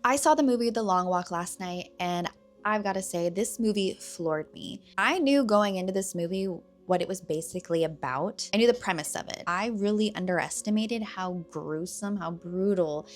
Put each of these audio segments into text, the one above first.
I saw the movie The Long Walk last night, and I've got to say, this movie floored me. I knew going into this movie what it was basically about. I knew the premise of it. I really underestimated how gruesome, how brutal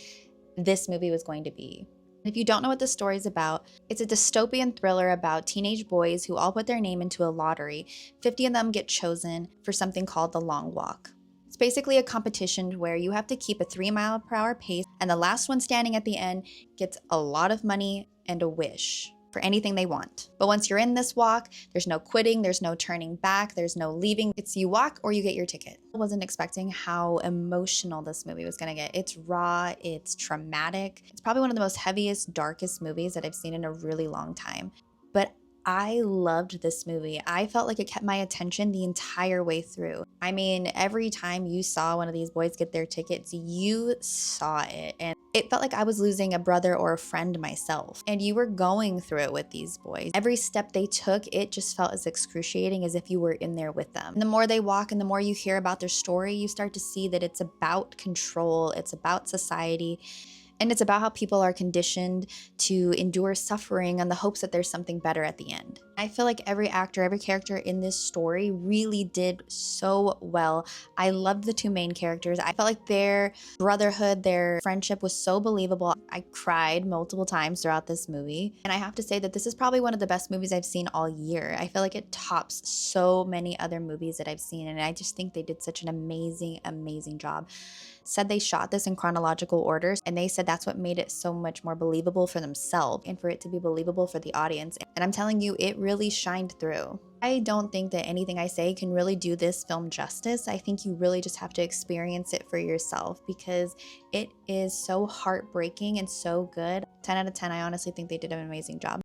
this movie was going to be. If you don't know what the story is about, it's a dystopian thriller about teenage boys who all put their name into a lottery. 50 of them get chosen for something called the Long Walk. It's basically a competition where you have to keep a 3-mile-per-hour pace, and the last one standing at the end gets a lot of money and a wish for anything they want. But once you're in this walk, there's no quitting, there's no turning back, there's no leaving. It's you walk or you get your ticket. I wasn't expecting how emotional this movie was gonna get. It's raw, it's traumatic. It's probably one of the most heaviest, darkest movies that I've seen in a really long time. But I loved this movie. I felt like it kept my attention the entire way through. I mean, every time you saw one of these boys get their tickets, you saw it. And it felt like I was losing a brother or a friend myself. And you were going through it with these boys. Every step they took, it just felt as excruciating as if you were in there with them. And the more they walk and the more you hear about their story, you start to see that it's about control, it's about society. And it's about how people are conditioned to endure suffering in the hopes that there's something better at the end. I feel like every actor, every character in this story really did so well. I loved the two main characters. I felt like their brotherhood, their friendship was so believable. I cried multiple times throughout this movie. And I have to say that this is probably one of the best movies I've seen all year. I feel like it tops so many other movies that I've seen. And I just think they did such an amazing, amazing job. Said they shot this in chronological orders, and they said that's what made it so much more believable for themselves and for it to be believable for the audience. And I'm telling you, it really shined through. I don't think that anything I say can really do this film justice. I think you really just have to experience it for yourself because it is so heartbreaking and so good. 10 out of 10, I honestly think they did an amazing job.